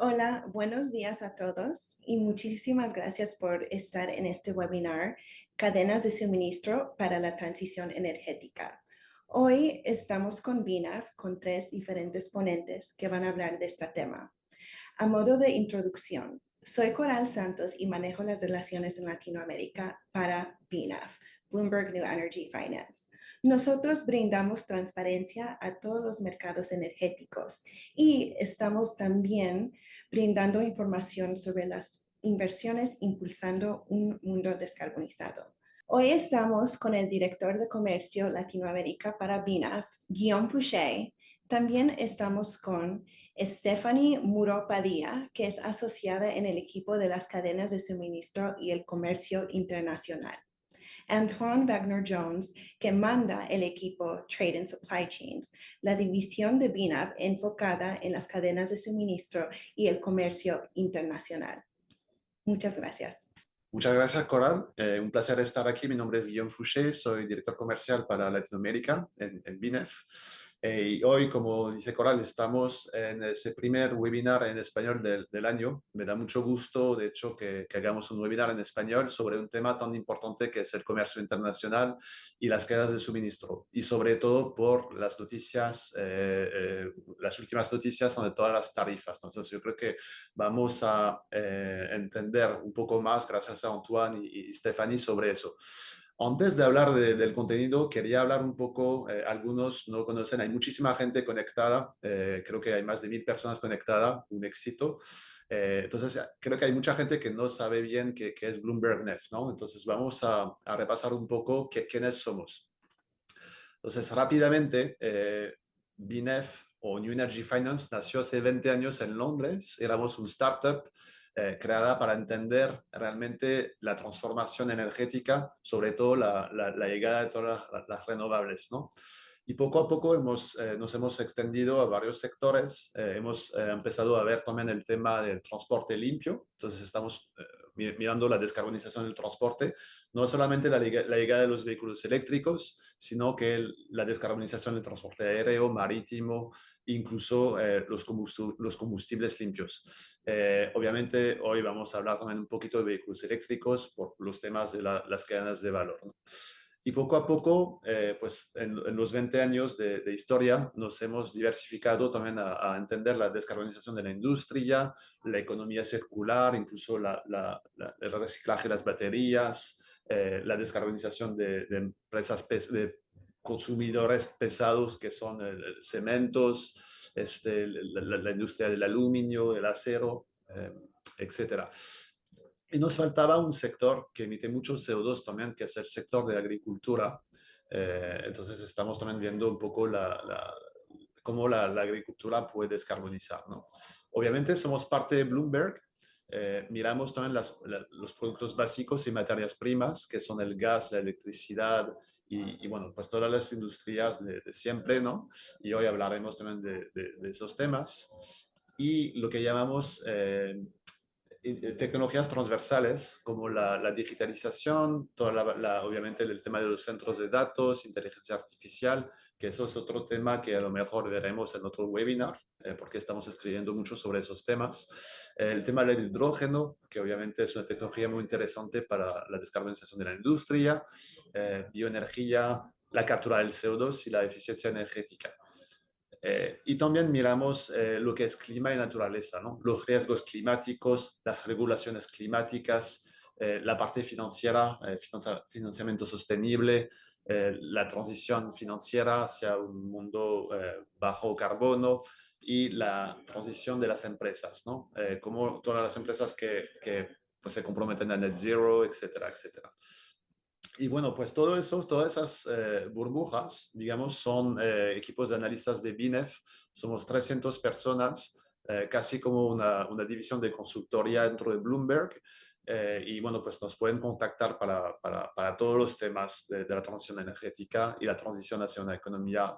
Hola, buenos días a todos y muchísimas gracias por estar en este webinar, Cadenas de Suministro para la Transición Energética. Hoy estamos con BNAF con 3 diferentes ponentes que van a hablar de este tema. A modo de introducción, soy Coral Santos y manejo las relaciones en Latinoamérica para BNAF, Bloomberg New Energy Finance. Nosotros brindamos transparencia a todos los mercados energéticos y estamos también brindando información sobre las inversiones impulsando un mundo descarbonizado. Hoy estamos con el director de Comercio Latinoamérica para BNAF, Guillaume Fouché. También estamos con Stephanie Muro Padilla, que es asociada en el equipo de las cadenas de suministro y el comercio internacional. Antoine Wagner-Jones, que manda el equipo Trade and Supply Chains, la división de BNAF enfocada en las cadenas de suministro y el comercio internacional. Muchas gracias. Muchas gracias, Coral. Un placer estar aquí. Mi nombre es Guillaume Fouché, soy director comercial para Latinoamérica en BNEF. Y hoy, como dice Coral, estamos en ese primer webinar en español del año. Me da mucho gusto, de hecho, que hagamos un webinar en español sobre un tema tan importante que es el comercio internacional y las cadenas de suministro. Y sobre todo por las noticias, las últimas noticias son de todas las tarifas. Entonces, yo creo que vamos a entender un poco más, gracias a Antoine y Stephanie, sobre eso. Antes de hablar del contenido, quería hablar un poco, algunos no conocen, hay muchísima gente conectada, creo que hay más de 1000 personas conectadas, un éxito. Entonces, creo que hay mucha gente que no sabe bien qué es Bloomberg NEF, ¿no? Entonces, vamos a repasar un poco quiénes somos. Entonces, rápidamente, BNEF o New Energy Finance nació hace 20 años en Londres. Éramos un startup creada para entender realmente la transformación energética, sobre todo la llegada de todas las renovables, ¿no? Y poco a poco nos hemos extendido a varios sectores. Hemos empezado a ver también el tema del transporte limpio. Entonces estamos mirando la descarbonización del transporte, no solamente la llegada de los vehículos eléctricos, sino que la descarbonización del transporte aéreo, marítimo, incluso los combustibles limpios. Obviamente hoy vamos a hablar también un poquito de vehículos eléctricos por los temas de las cadenas de valor, ¿no? Y poco a poco, pues en los 20 años de historia nos hemos diversificado también a entender la descarbonización de la industria, la economía circular, incluso el reciclaje de las baterías, la descarbonización de empresas, de consumidores pesados que son cementos, la industria del aluminio, del acero, etcétera. Y nos faltaba un sector que emite muchos CO2 también, que es el sector de agricultura. Entonces estamos también viendo un poco cómo la agricultura puede descarbonizar, ¿no? Obviamente somos parte de Bloomberg. Miramos también los productos básicos y materias primas, que son el gas, la electricidad y bueno, pues todas las industrias de siempre, ¿no? Y hoy hablaremos también de esos temas. Y lo que llamamos tecnologías transversales como la digitalización, obviamente el tema de los centros de datos, inteligencia artificial, que eso es otro tema que a lo mejor veremos en otro webinar, porque estamos escribiendo mucho sobre esos temas. El tema del hidrógeno, que obviamente es una tecnología muy interesante para la descarbonización de la industria, bioenergía, la captura del CO2 y la eficiencia energética. Y también miramos lo que es clima y naturaleza, ¿no? Los riesgos climáticos, las regulaciones climáticas, la parte financiera, financiamiento sostenible, la transición financiera hacia un mundo bajo carbono y la transición de las empresas, ¿no? Como todas las empresas que pues, se comprometen a net zero, etcétera, etcétera. Y bueno, pues todo eso, todas esas burbujas, digamos, son equipos de analistas de BINEF. Somos 300 personas, casi como una división de consultoría dentro de Bloomberg. Y bueno, pues nos pueden contactar para todos los temas de la transición energética y la transición hacia una economía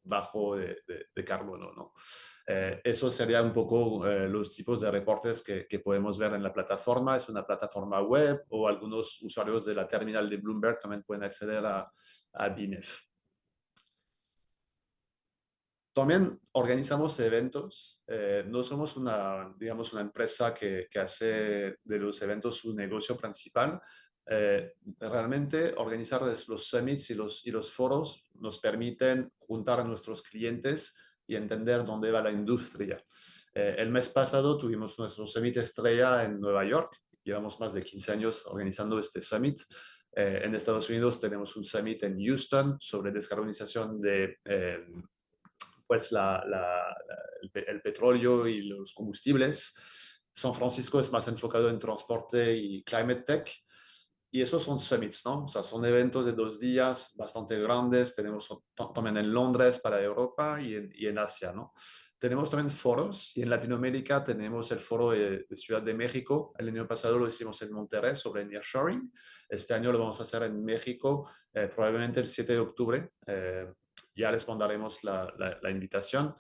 bajo de carbono, ¿no? Eso sería un poco los tipos de reportes que podemos ver en la plataforma. Es una plataforma web o algunos usuarios de la terminal de Bloomberg también pueden acceder a BINEF. También organizamos eventos. No somos digamos, una empresa que hace de los eventos su negocio principal. Realmente organizar los summits y los foros nos permiten juntar a nuestros clientes y entender dónde va la industria. El mes pasado tuvimos nuestro summit estrella en Nueva York. Llevamos más de 15 años organizando este summit. En Estados Unidos tenemos un summit en Houston sobre descarbonización de pues el petróleo y los combustibles. San Francisco es más enfocado en transporte y climate tech. Y esos son summits, ¿no? O sea, son eventos de 2 días bastante grandes. Tenemos también en Londres para Europa y en Asia, ¿no? Tenemos también foros y en Latinoamérica tenemos el foro de Ciudad de México. El año pasado lo hicimos en Monterrey sobre nearshoring. Este año lo vamos a hacer en México, probablemente el 7 de octubre. Ya les mandaremos la invitación.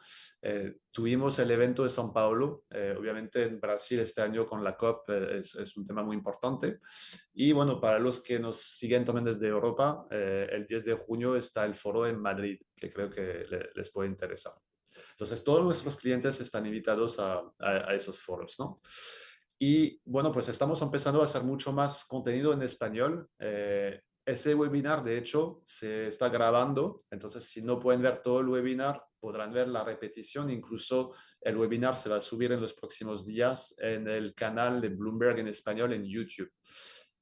Tuvimos el evento de São Paulo, obviamente en Brasil este año con la COP es un tema muy importante. Y bueno, para los que nos siguen también desde Europa, el 10 de junio está el foro en Madrid, que creo que les puede interesar. Entonces, todos nuestros clientes están invitados a esos foros, ¿no? Y bueno, pues estamos empezando a hacer mucho más contenido en español. Ese webinar, de hecho, se está grabando, entonces si no pueden ver todo el webinar, podrán ver la repetición. Incluso el webinar se va a subir en los próximos días en el canal de Bloomberg en español en YouTube.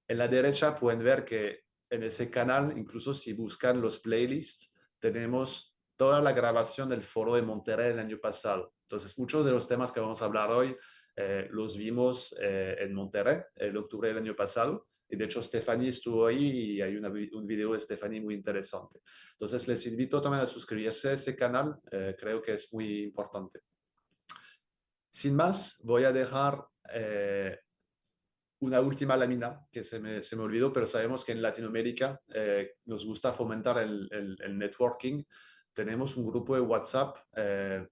En la derecha pueden ver que en ese canal, incluso si buscan los playlists, tenemos toda la grabación del foro de Monterrey el año pasado. Entonces, muchos de los temas que vamos a hablar hoy los vimos en Monterrey el octubre del año pasado. Y de hecho, Stephanie estuvo ahí y hay un video de Stephanie muy interesante. Entonces, les invito también a suscribirse a ese canal. Creo que es muy importante. Sin más, voy a dejar una última lámina que se me olvidó, pero sabemos que en Latinoamérica nos gusta fomentar el networking. Tenemos un grupo de WhatsApp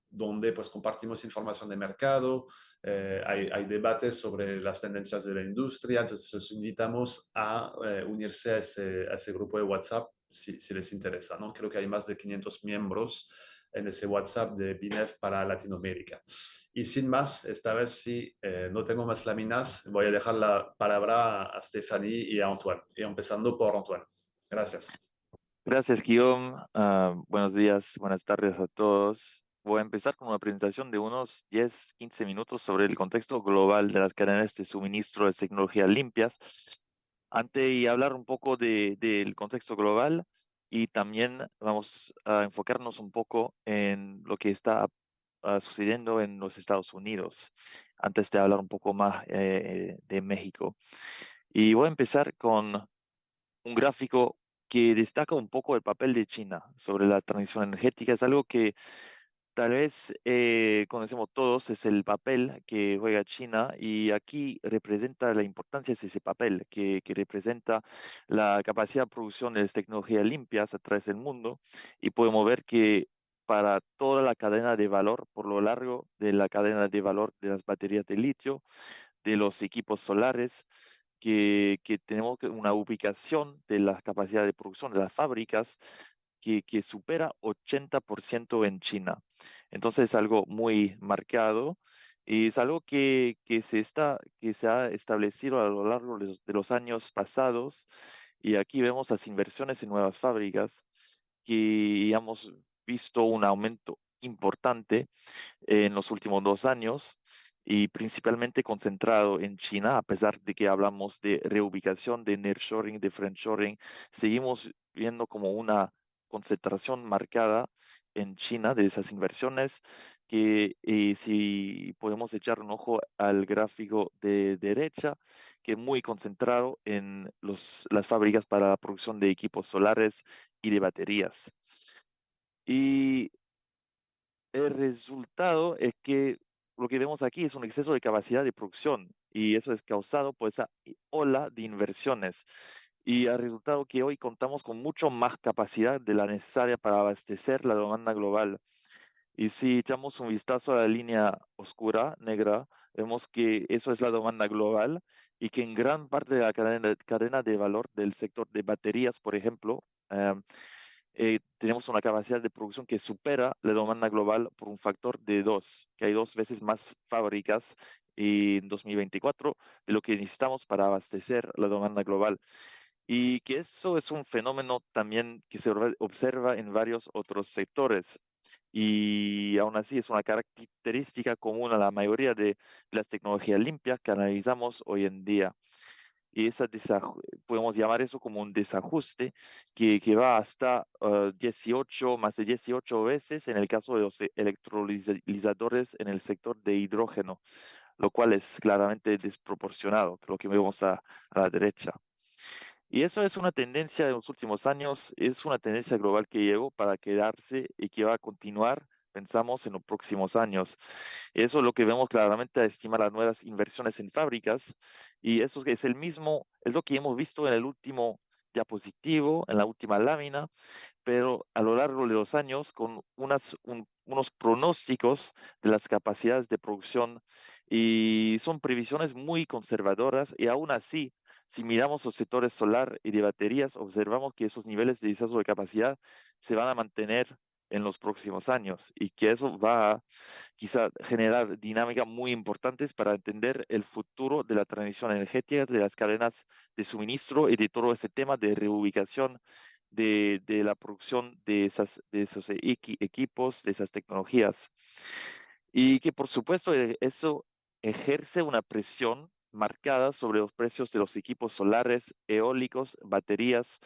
donde pues compartimos información de mercado, hay debates sobre las tendencias de la industria, entonces los invitamos a unirse a ese grupo de WhatsApp si les interesa, ¿no? Creo que hay más de 500 miembros en ese WhatsApp de BINEF para Latinoamérica. Y sin más, esta vez sí, no tengo más láminas, voy a dejar la palabra a Stephanie y a Antoine, y empezando por Antoine. Gracias. Gracias, Guillaume. Buenos días, buenas tardes a todos. Voy a empezar con una presentación de unos 10, 15 minutos sobre el contexto global de las cadenas de suministro de tecnologías limpias. Antes de hablar un poco del contexto global y también vamos a enfocarnos un poco en lo que está sucediendo en los Estados Unidos, antes de hablar un poco más de México. Y voy a empezar con un gráfico que destaca un poco el papel de China sobre la transición energética. Es algo que tal vez conocemos todos, es el papel que juega China y aquí representa la importancia de ese papel, que representa la capacidad de producción de tecnologías limpias a través del mundo y podemos ver que para toda la cadena de valor, por lo largo de la cadena de valor de las baterías de litio, de los equipos solares, que tenemos una ubicación de la capacidad de producción de las fábricas que supera 80% en China. Entonces es algo muy marcado y es algo que se ha establecido a lo largo de los años pasados. Y aquí vemos las inversiones en nuevas fábricas que hemos visto un aumento importante en los últimos 2 años y principalmente concentrado en China, a pesar de que hablamos de reubicación, de nearshoring, de friendshoring, seguimos viendo como una concentración marcada en China de esas inversiones que si podemos echar un ojo al gráfico de derecha, que es muy concentrado en las fábricas para la producción de equipos solares y de baterías. Y el resultado es que lo que vemos aquí es un exceso de capacidad de producción y eso es causado por esa ola de inversiones. Y ha resultado que hoy contamos con mucho más capacidad de la necesaria para abastecer la demanda global. Y si echamos un vistazo a la línea oscura, negra, vemos que eso es la demanda global y que en gran parte de la cadena de valor del sector de baterías, por ejemplo, tenemos una capacidad de producción que supera la demanda global por un factor de 2, que hay 2 veces más fábricas en 2024 de lo que necesitamos para abastecer la demanda global. Y que eso es un fenómeno también que se observa en varios otros sectores. Y aún así es una característica común a la mayoría de las tecnologías limpias que analizamos hoy en día. Y podemos llamar eso como un desajuste que va hasta 18, más de 18 veces en el caso de los electrolizadores en el sector de hidrógeno, lo cual es claramente desproporcionado, lo que vemos a la derecha. Y eso es una tendencia de los últimos años, es una tendencia global que llegó para quedarse y que va a continuar, pensamos, en los próximos años. Eso es lo que vemos claramente a estimar las nuevas inversiones en fábricas y eso es es lo que hemos visto en el último diapositivo, en la última lámina, pero a lo largo de los años con unos pronósticos de las capacidades de producción y son previsiones muy conservadoras y aún así, si miramos los sectores solar y de baterías, observamos que esos niveles de desarrollo de capacidad se van a mantener en los próximos años y que eso va a quizá generar dinámicas muy importantes para entender el futuro de la transición energética, de las cadenas de suministro y de todo ese tema de reubicación de la producción de esos equipos, de esas tecnologías. Y que por supuesto eso ejerce una presión marcada sobre los precios de los equipos solares, eólicos, baterías,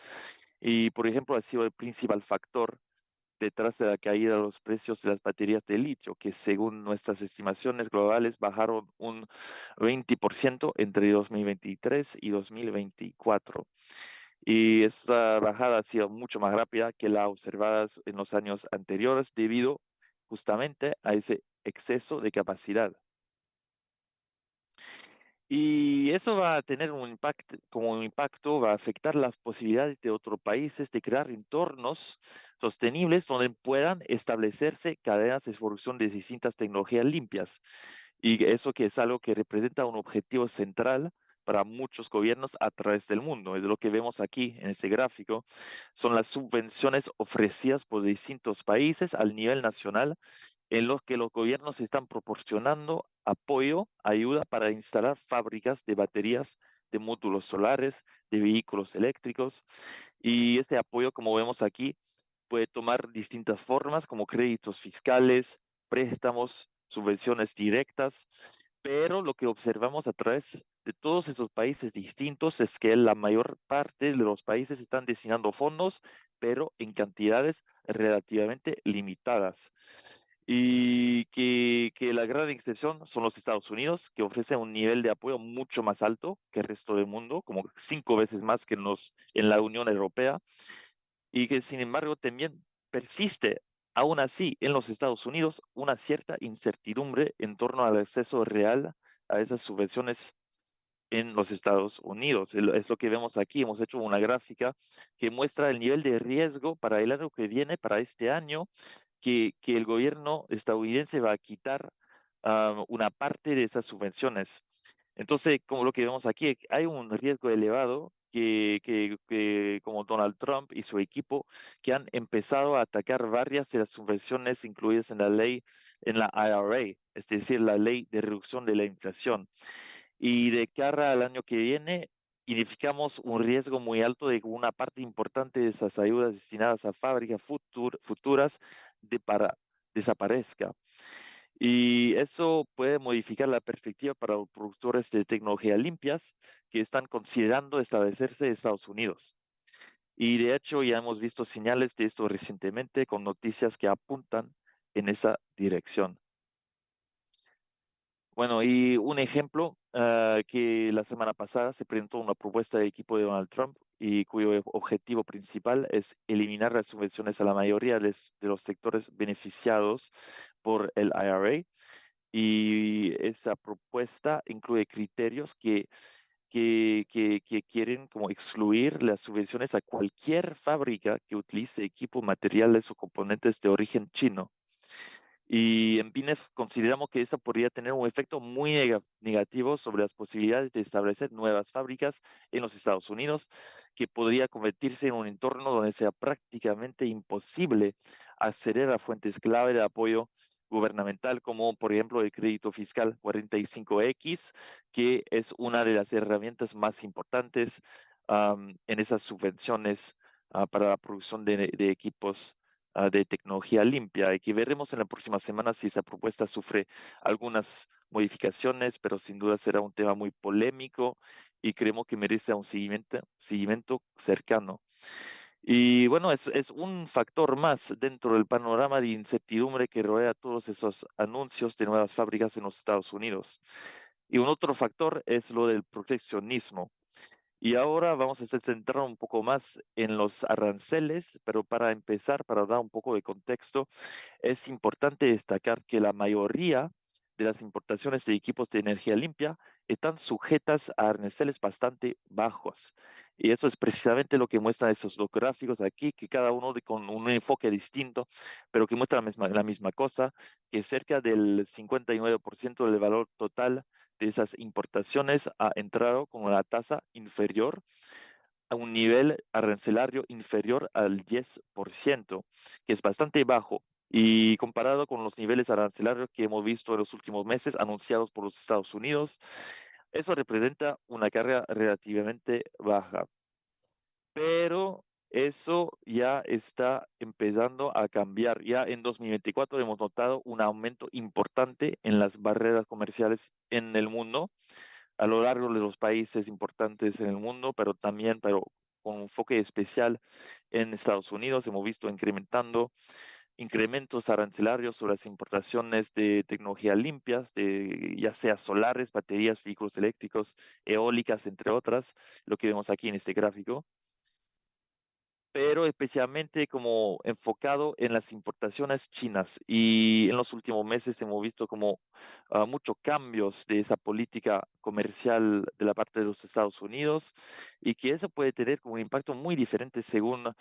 y por ejemplo ha sido el principal factor detrás de la caída de los precios de las baterías de litio, que según nuestras estimaciones globales bajaron un 20% entre 2023 y 2024. Y esta bajada ha sido mucho más rápida que la observada en los años anteriores debido justamente a ese exceso de capacidad. Y eso va a tener un impacto, como un impacto, va a afectar las posibilidades de otros países de crear entornos sostenibles donde puedan establecerse cadenas de producción de distintas tecnologías limpias. Y eso que es algo que representa un objetivo central para muchos gobiernos a través del mundo. Es lo que vemos aquí en este gráfico. Son las subvenciones ofrecidas por distintos países al nivel nacional en los que los gobiernos están proporcionando apoyo, ayuda para instalar fábricas de baterías, de módulos solares, de vehículos eléctricos. Y este apoyo, como vemos aquí, puede tomar distintas formas como créditos fiscales, préstamos, subvenciones directas, pero lo que observamos a través de todos esos países distintos es que la mayor parte de los países están destinando fondos, pero en cantidades relativamente limitadas. Y que la gran excepción son los Estados Unidos, que ofrecen un nivel de apoyo mucho más alto que el resto del mundo, como 5 veces más que en la Unión Europea y que sin embargo también persiste aún así en los Estados Unidos una cierta incertidumbre en torno al acceso real a esas subvenciones en los Estados Unidos. Es lo que vemos aquí. Hemos hecho una gráfica que muestra el nivel de riesgo para el año que viene, para este año, que el gobierno estadounidense va a quitar una parte de esas subvenciones. Entonces, como lo que vemos aquí, hay un riesgo elevado que como Donald Trump y su equipo, que han empezado a atacar varias de las subvenciones incluidas en la ley, en la IRA, es decir, la ley de reducción de la inflación. Y de cara al año que viene, identificamos un riesgo muy alto de que una parte importante de esas ayudas destinadas a fábricas futuras desaparezca. Y eso puede modificar la perspectiva para los productores de tecnología limpias que están considerando establecerse en Estados Unidos. Y de hecho ya hemos visto señales de esto recientemente con noticias que apuntan en esa dirección. Bueno, y un ejemplo que la semana pasada se presentó una propuesta del equipo de Donald Trump y cuyo objetivo principal es eliminar las subvenciones a la mayoría de los sectores beneficiados por el IRA. Y esa propuesta incluye criterios que quieren como excluir las subvenciones a cualquier fábrica que utilice equipo, materiales o componentes de origen chino. Y en BINEF consideramos que eso podría tener un efecto muy negativo sobre las posibilidades de establecer nuevas fábricas en los Estados Unidos, que podría convertirse en un entorno donde sea prácticamente imposible acceder a fuentes clave de apoyo gubernamental, como por ejemplo el crédito fiscal 45X, que es una de las herramientas más importantes en esas subvenciones para la producción de equipos de tecnología limpia y que veremos en la próxima semana si esa propuesta sufre algunas modificaciones, pero sin duda será un tema muy polémico y creemos que merece un seguimiento cercano. Y bueno, es un factor más dentro del panorama de incertidumbre que rodea todos esos anuncios de nuevas fábricas en los Estados Unidos. Y un otro factor es lo del proteccionismo. Y ahora vamos a centrar un poco más en los aranceles, pero para empezar, para dar un poco de contexto, es importante destacar que la mayoría de las importaciones de equipos de energía limpia están sujetas a aranceles bastante bajos. Y eso es precisamente lo que muestran esos dos gráficos aquí, que cada uno con un enfoque distinto, pero que muestra la misma cosa, que cerca del 59% del valor total de esas importaciones ha entrado con una tasa inferior a un nivel arancelario inferior al 10%, que es bastante bajo. Y comparado con los niveles arancelarios que hemos visto en los últimos meses anunciados por los Estados Unidos, eso representa una carga relativamente baja. Pero eso ya está empezando a cambiar. Ya en 2024 hemos notado un aumento importante en las barreras comerciales en el mundo a lo largo de los países importantes en el mundo, pero con un enfoque especial en Estados Unidos. Hemos visto incrementos arancelarios sobre las importaciones de tecnología limpias, de ya sea solares, baterías, vehículos eléctricos, eólicas, entre otras, lo que vemos aquí en este gráfico, pero especialmente como enfocado en las importaciones chinas. Y en los últimos meses hemos visto como muchos cambios de esa política comercial de la parte de los Estados Unidos y que eso puede tener como un impacto muy diferente según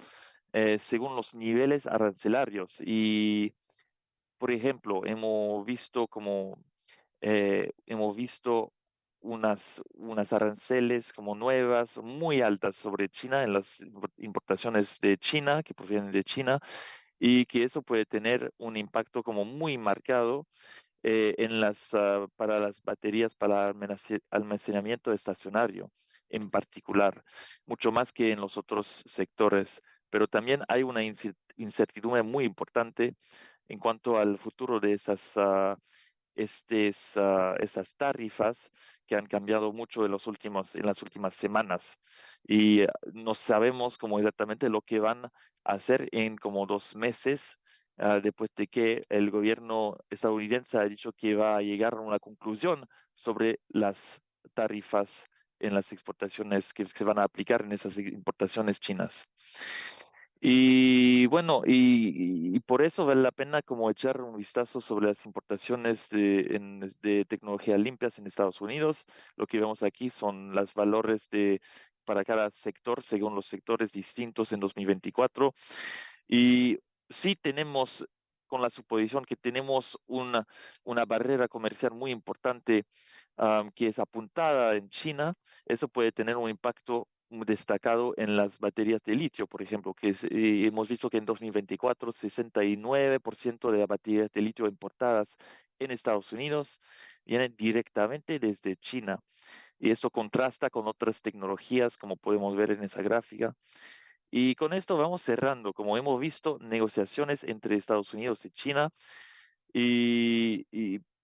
los niveles arancelarios. Y, por ejemplo, hemos visto unas aranceles como nuevas, muy altas sobre China en las importaciones de China, que provienen de China, y que eso puede tener un impacto como muy marcado para las baterías para almacenamiento estacionario en particular, mucho más que en los otros sectores. Pero también hay una incertidumbre muy importante en cuanto al futuro de esas tarifas que han cambiado mucho en las últimas semanas. Y no sabemos cómo exactamente lo que van a hacer en como 2 meses, después de que el gobierno estadounidense ha dicho que va a llegar a una conclusión sobre las tarifas en las exportaciones que se van a aplicar en esas importaciones chinas. Y bueno, y por eso vale la pena como echar un vistazo sobre las importaciones de tecnología limpias en Estados Unidos. Lo que vemos aquí son los valores para cada sector, según los sectores distintos en 2024. Y sí tenemos, con la suposición que tenemos una barrera comercial muy importante que es apuntada en China, eso puede tener un impacto destacado en las baterías de litio, por ejemplo, hemos visto que en 2024 69% de las baterías de litio importadas en Estados Unidos vienen directamente desde China. Y esto contrasta con otras tecnologías, como podemos ver en esa gráfica. Y con esto vamos cerrando. Como hemos visto, negociaciones entre Estados Unidos y China,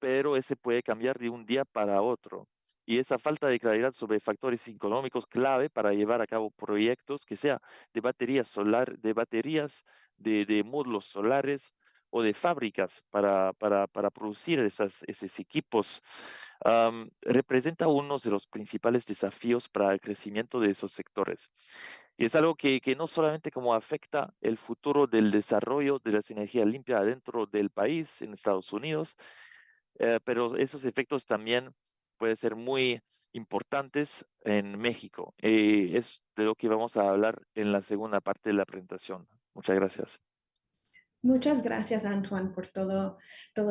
pero ese puede cambiar de un día para otro. Y esa falta de claridad sobre factores económicos clave para llevar a cabo proyectos que sea de baterías solar, de baterías de módulos solares o de fábricas para producir esos equipos, representa uno de los principales desafíos para el crecimiento de esos sectores. Y es algo que no solamente como afecta el futuro del desarrollo de las energías limpias dentro del país, en Estados Unidos, pero esos efectos también pueden ser muy importantes en México. Es de lo que vamos a hablar en la segunda parte de la presentación. Muchas gracias. Muchas gracias, Antoine, por todo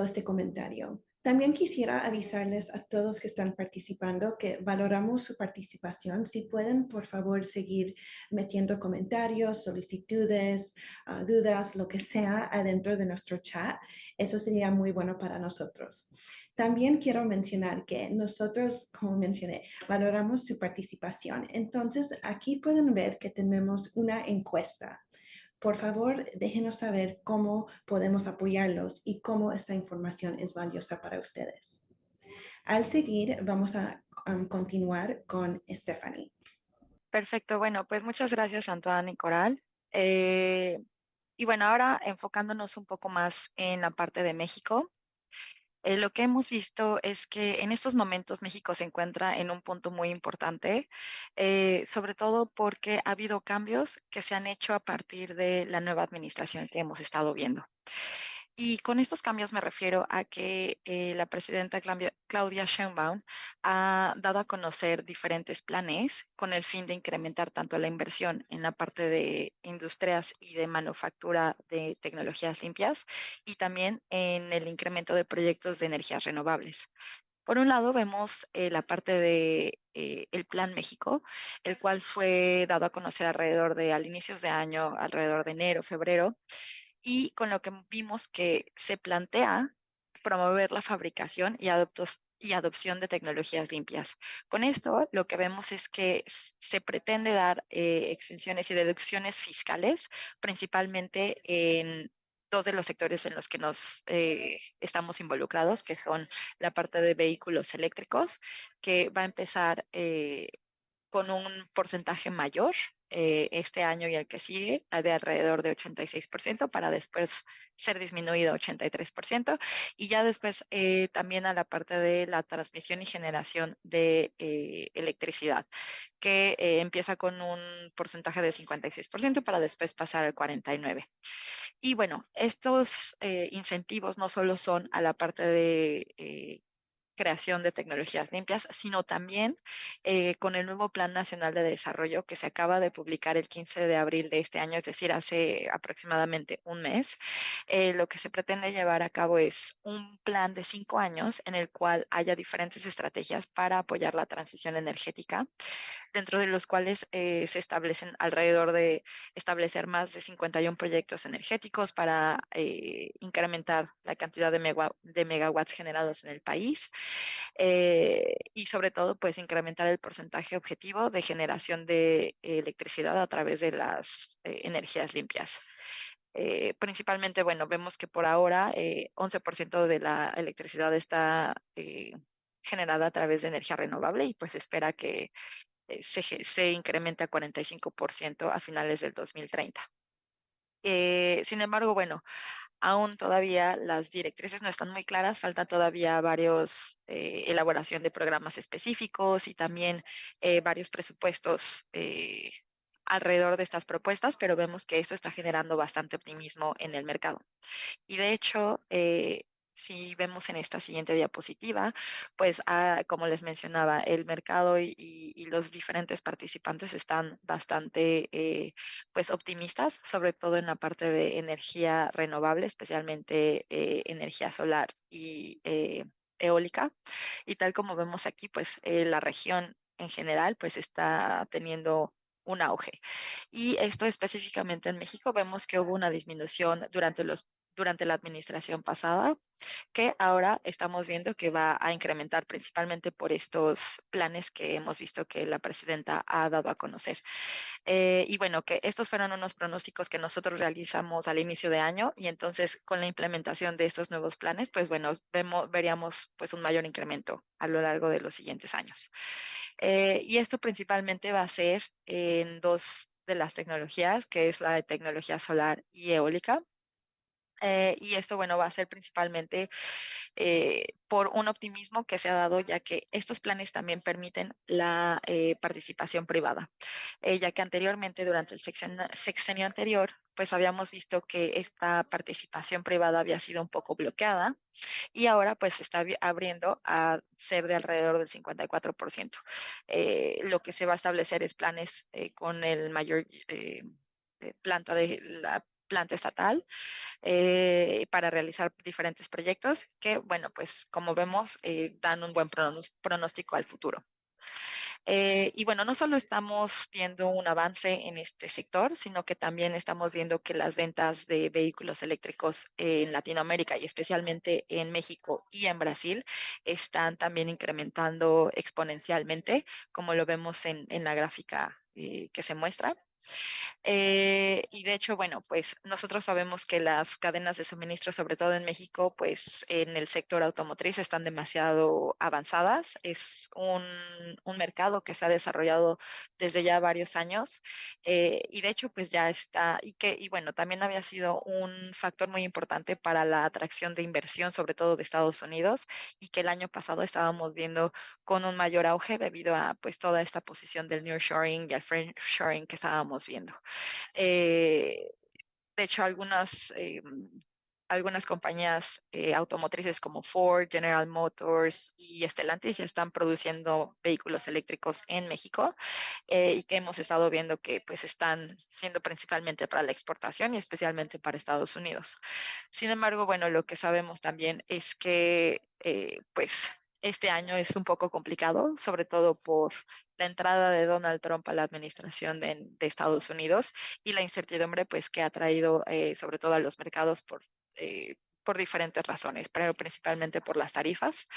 este comentario. También quisiera avisarles a todos que están participando que valoramos su participación. Si pueden, por favor, seguir metiendo comentarios, solicitudes, dudas, lo que sea, adentro de nuestro chat. Eso sería muy bueno para nosotros. También quiero mencionar que nosotros, como mencioné, valoramos su participación. Entonces, aquí pueden ver que tenemos una encuesta. Por favor, déjenos saber cómo podemos apoyarlos y cómo esta información es valiosa para ustedes. Al seguir, vamos a continuar con Stephanie. Perfecto, bueno, pues muchas gracias, Antoine y Coral. Eh, y bueno, ahora enfocándonos un poco más en la parte de México, lo que hemos visto es que en estos momentos México se encuentra en un punto muy importante, sobre todo porque ha habido cambios que se han hecho a partir de la nueva administración que hemos estado viendo. Y con estos cambios me refiero a que la presidenta Claudia Sheinbaum ha dado a conocer diferentes planes con el fin de incrementar tanto la inversión en la parte de industrias y de manufactura de tecnologías limpias y también en el incremento de proyectos de energías renovables. Por un lado, vemos la parte de el Plan México, el cual fue dado a conocer alrededor de al inicios de año, alrededor de enero, febrero, y con lo que vimos que se plantea promover la fabricación y adopción de tecnologías limpias. Con esto, lo que vemos es que se pretende dar exenciones y deducciones fiscales, principalmente en dos de los sectores en los que nos estamos involucrados, que son la parte de vehículos eléctricos, que va a empezar con un porcentaje mayor este año y el que sigue, de alrededor de 86%, para después ser disminuido a 83%, y ya después también a la parte de la transmisión y generación de electricidad, que empieza con un porcentaje de 56% para después pasar al 49%. Y bueno, estos incentivos no solo son a la parte de creación de tecnologías limpias, sino también con el nuevo Plan Nacional de Desarrollo que se acaba de publicar el 15 de abril de este año, es decir, hace aproximadamente un mes. Lo que se pretende llevar a cabo es un plan de 5 años en el cual haya diferentes estrategias para apoyar la transición energética, dentro de los cuales se establecen alrededor de establecer más de 51 proyectos energéticos para incrementar la cantidad de megawatts generados en el país, y sobre todo pues incrementar el porcentaje objetivo de generación de electricidad a través de las energías limpias. Principalmente, bueno, vemos que por ahora 11% de la electricidad está generada a través de energía renovable y pues espera que se incrementa a 45% a finales del 2030. Sin embargo, bueno, aún todavía las directrices no están muy claras, falta todavía varios elaboración de programas específicos y también varios presupuestos alrededor de estas propuestas, pero vemos que esto está generando bastante optimismo en el mercado. Y de hecho, si vemos en esta siguiente diapositiva, pues como les mencionaba, el mercado y los diferentes participantes están bastante pues optimistas, sobre todo en la parte de energía renovable, especialmente energía solar y eólica. Y tal como vemos aquí, pues la región en general pues está teniendo un auge. Y esto específicamente en México vemos que hubo una disminución durante la administración pasada, que ahora estamos viendo que va a incrementar principalmente por estos planes que hemos visto que la presidenta ha dado a conocer. Y bueno, que estos fueron unos pronósticos que nosotros realizamos al inicio de año y entonces con la implementación de estos nuevos planes, pues bueno, veríamos pues un mayor incremento a lo largo de los siguientes años. Y esto principalmente va a ser en dos de las tecnologías, que es la de tecnología solar y eólica. Y esto, bueno, va a ser principalmente por un optimismo que se ha dado, ya que estos planes también permiten la participación privada, ya que anteriormente, durante el sexenio anterior, pues habíamos visto que esta participación privada había sido un poco bloqueada y ahora pues se está abriendo a ser de alrededor del 54%. Lo que se va a establecer es planes con el mayor planta de la planta estatal para realizar diferentes proyectos que, bueno, pues como vemos, dan un buen pronóstico al futuro. Y bueno, no solo estamos viendo un avance en este sector, sino que también estamos viendo que las ventas de vehículos eléctricos en Latinoamérica y especialmente en México y en Brasil están también incrementando exponencialmente, como lo vemos en la gráfica que se muestra. Y de hecho, bueno, pues nosotros sabemos que las cadenas de suministro, sobre todo en México, pues en el sector automotriz están demasiado avanzadas. Es un mercado que se ha desarrollado desde ya varios años y de hecho, pues ya está, y bueno, también había sido un factor muy importante para la atracción de inversión, sobre todo de Estados Unidos, y que el año pasado estábamos viendo con un mayor auge debido a pues toda esta posición del nearshoring y al friendshoring que estábamos viendo. Eh, de hecho, algunas compañías automotrices como Ford, General Motors y Stellantis ya están produciendo vehículos eléctricos en México y que hemos estado viendo que pues están siendo principalmente para la exportación y especialmente para Estados Unidos. Sin embargo, bueno, lo que sabemos también es que pues este año es un poco complicado, sobre todo por la entrada de Donald Trump a la administración de Estados Unidos y la incertidumbre pues que ha traído sobre todo a los mercados por diferentes razones, pero principalmente por las tarifas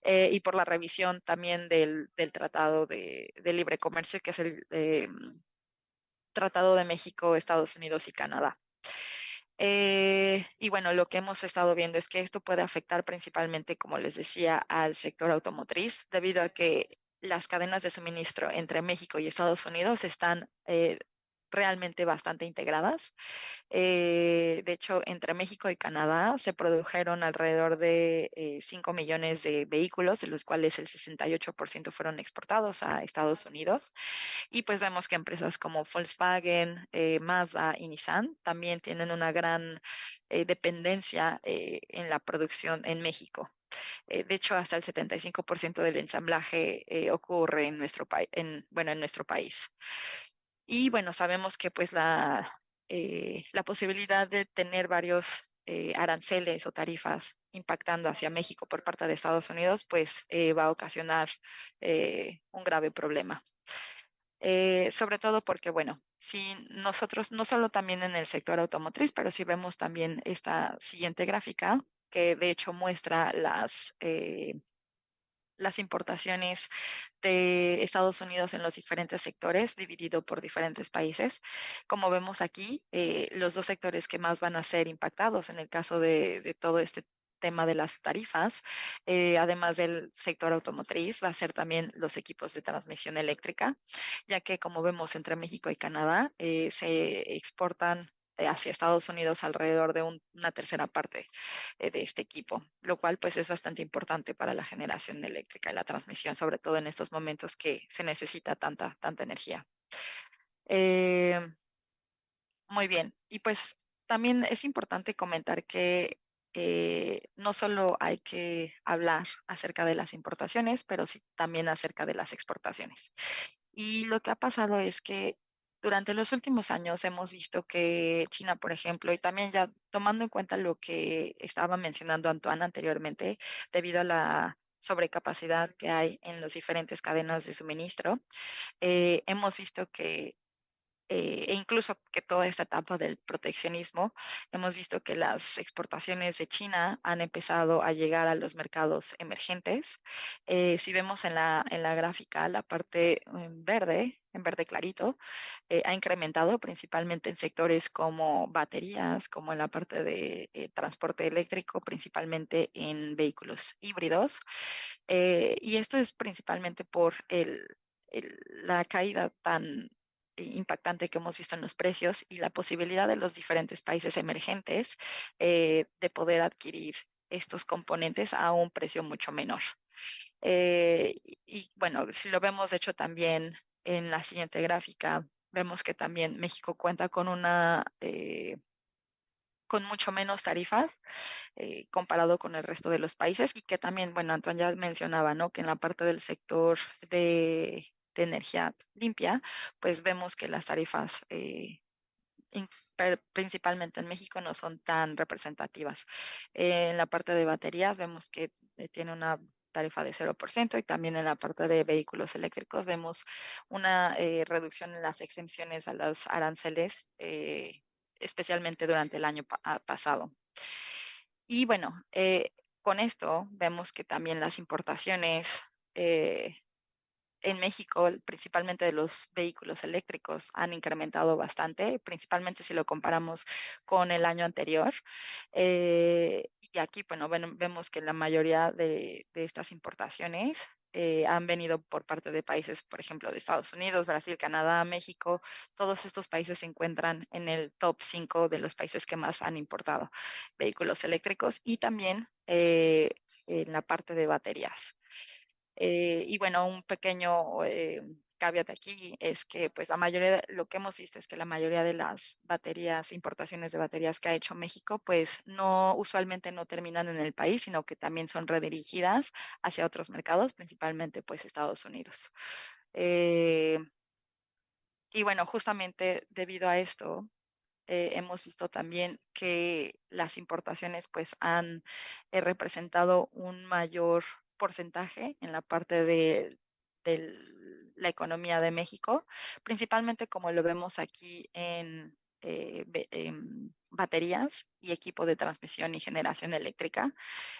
y por la revisión también del Tratado de Libre Comercio, que es el Tratado de México, Estados Unidos y Canadá. Y bueno, lo que hemos estado viendo es que esto puede afectar principalmente, como les decía, al sector automotriz, debido a que las cadenas de suministro entre México y Estados Unidos están realmente bastante integradas. De hecho, entre México y Canadá se produjeron alrededor de 5 millones de vehículos, de los cuales el 68% fueron exportados a Estados Unidos. Y pues vemos que empresas como Volkswagen, Mazda y Nissan también tienen una gran dependencia en la producción en México. De hecho, hasta el 75% del ensamblaje ocurre en bueno, en nuestro país. Y bueno, sabemos que pues la posibilidad de tener varios aranceles o tarifas impactando hacia México por parte de Estados Unidos, pues va a ocasionar un grave problema. Sobre todo porque, bueno, si nosotros, no solo también en el sector automotriz, pero si vemos también esta siguiente gráfica, que de hecho muestra las importaciones de Estados Unidos en los diferentes sectores, dividido por diferentes países. Como vemos aquí, los dos sectores que más van a ser impactados en el caso de todo este tema de las tarifas, además del sector automotriz, va a ser también los equipos de transmisión eléctrica, ya que como vemos entre México y Canadá, se exportan hacia Estados Unidos alrededor de una tercera parte de este equipo, lo cual pues es bastante importante para la generación eléctrica y la transmisión, sobre todo en estos momentos que se necesita tanta energía. Eh, Muy bien, y pues también es importante comentar que no solo hay que hablar acerca de las importaciones, pero sí también acerca de las exportaciones. Y lo que ha pasado es que durante los últimos años hemos visto que China, por ejemplo, y también ya tomando en cuenta lo que estaba mencionando Antoine anteriormente, debido a la sobrecapacidad que hay en las diferentes cadenas de suministro, hemos visto que e incluso que toda esta etapa del proteccionismo, hemos visto que las exportaciones de China han empezado a llegar a los mercados emergentes. Si vemos en la gráfica la parte en verde clarito, ha incrementado principalmente en sectores como baterías, como en la parte de transporte eléctrico, principalmente en vehículos híbridos. Y esto es principalmente por la caída tan impactante que hemos visto en los precios y la posibilidad de los diferentes países emergentes de poder adquirir estos componentes a un precio mucho menor. Bueno, si lo vemos de hecho también en la siguiente gráfica, vemos que también México cuenta con con mucho menos tarifas comparado con el resto de los países y que también, bueno, Antoine ya mencionaba, ¿no? Que en la parte del sector de energía limpia, pues vemos que las tarifas principalmente en México no son tan representativas. En la parte de baterías vemos que tiene una tarifa de 0% y también en la parte de vehículos eléctricos vemos una reducción en las exenciones a los aranceles, especialmente durante el año pasado. Y bueno, con esto vemos que también las importaciones eh, en México, principalmente de los vehículos eléctricos, han incrementado bastante, principalmente si lo comparamos con el año anterior. Y aquí, bueno, vemos que la mayoría de estas importaciones han venido por parte de países, por ejemplo, de Estados Unidos, Brasil, Canadá, México. Todos estos países se encuentran en el top 5 de los países que más han importado vehículos eléctricos y también en la parte de baterías. Y bueno, un pequeño caveat aquí es que pues la mayoría, lo que hemos visto es que la mayoría de las baterías, importaciones de baterías que ha hecho México, pues no, usualmente no terminan en el país, sino que también son redirigidas hacia otros mercados, principalmente pues Estados Unidos. Eh, y bueno, justamente debido a esto, hemos visto también que las importaciones pues han representado un mayor porcentaje en la parte de la economía de México, principalmente como lo vemos aquí en baterías y equipo de transmisión y generación eléctrica.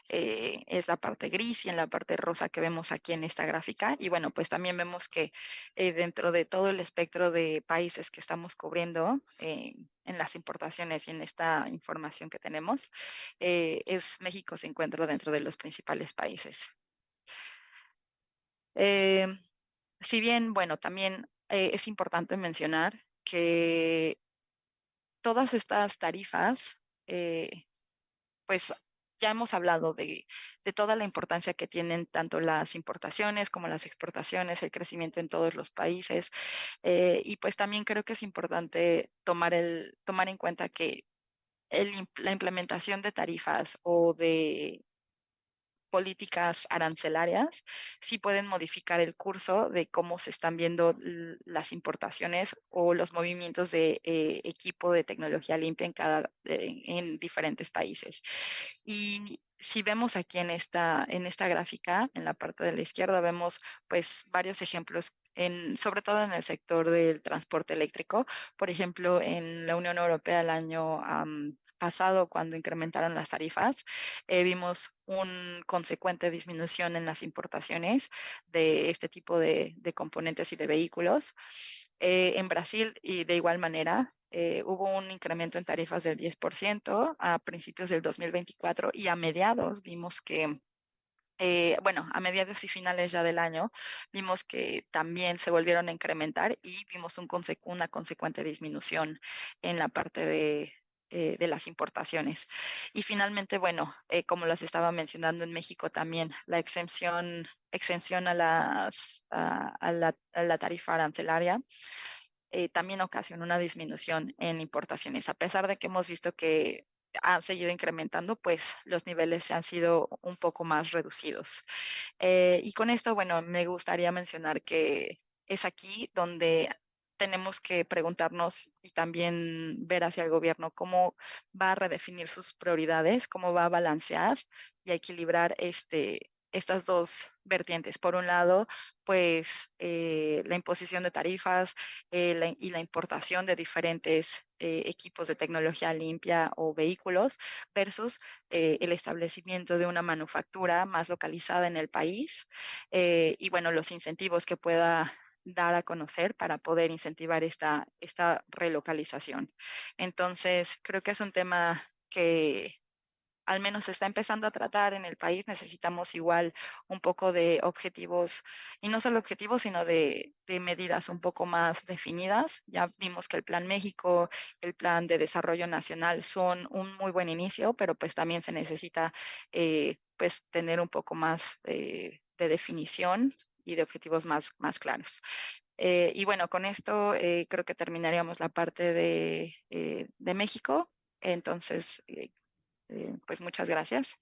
Es la parte gris y en la parte rosa que vemos aquí en esta gráfica. Y bueno, pues también vemos que dentro de todo el espectro de países que estamos cubriendo en las importaciones y en esta información que tenemos, México se encuentra dentro de los principales países. Eh, si bien, bueno, también es importante mencionar que todas estas tarifas pues ya hemos hablado de toda la importancia que tienen tanto las importaciones como las exportaciones, el crecimiento en todos los países. Y pues también creo que es importante tomar en cuenta que la implementación de tarifas o de políticas arancelarias sí pueden modificar el curso de cómo se están viendo las importaciones o los movimientos de equipo de tecnología limpia en diferentes países. Y si vemos aquí en esta gráfica, en la parte de la izquierda, vemos pues varios ejemplos, sobre todo en el sector del transporte eléctrico. Por ejemplo, en la Unión Europea el año pasado, cuando incrementaron las tarifas, vimos una consecuente disminución en las importaciones de este tipo de componentes y de vehículos. En Brasil, y de igual manera, hubo un incremento en tarifas del 10% a principios del 2024 y a mediados vimos que, bueno, a mediados y finales ya del año, vimos que también se volvieron a incrementar y vimos una consecuente disminución en la parte de las importaciones. Y finalmente, bueno, como las estaba mencionando en México también, la exención a la tarifa arancelaria también ocasionó una disminución en importaciones. A pesar de que hemos visto que han seguido incrementando, pues los niveles han sido un poco más reducidos. Y con esto, bueno, me gustaría mencionar que es aquí donde tenemos que preguntarnos y también ver hacia el gobierno cómo va a redefinir sus prioridades, cómo va a balancear y a equilibrar estas dos vertientes. Por un lado, pues la imposición de tarifas y la importación de diferentes equipos de tecnología limpia o vehículos versus el establecimiento de una manufactura más localizada en el país y bueno, los incentivos que pueda dar a conocer para poder incentivar esta relocalización. Entonces, creo que es un tema que al menos se está empezando a tratar en el país. Necesitamos igual un poco de objetivos, y no solo objetivos, sino de medidas un poco más definidas. Ya vimos que el Plan México, el Plan de Desarrollo Nacional son un muy buen inicio, pero pues también se necesita pues tener un poco más de definición y de objetivos más claros. Y bueno, con esto creo que terminaríamos la parte de México. Entonces, pues muchas gracias.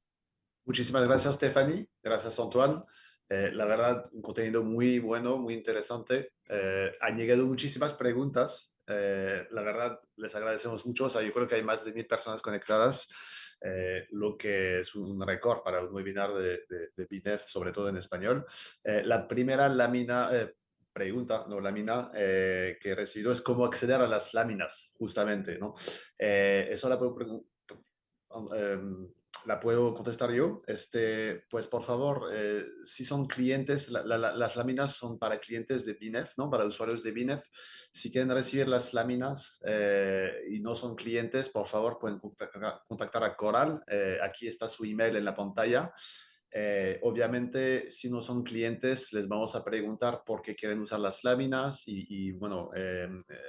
Muchísimas gracias, Stephanie. Gracias, Antoine. La verdad, un contenido muy bueno, muy interesante. Han llegado muchísimas preguntas. La verdad, les agradecemos mucho. O sea, yo creo que hay más de 1000 personas conectadas, lo que es un récord para un webinar de BINEF, sobre todo en español. La primera pregunta, no lámina, que he recibido es cómo acceder a las láminas, justamente, ¿no? Eso la puedo contestar yo. Pues por favor, si son clientes, las láminas son para clientes de BINEF, ¿no? Para usuarios de BINEF. Si quieren recibir las láminas y no son clientes, por favor, pueden contactar a Coral. Aquí está su email en la pantalla. Obviamente, si no son clientes, les vamos a preguntar por qué quieren usar las láminas bueno,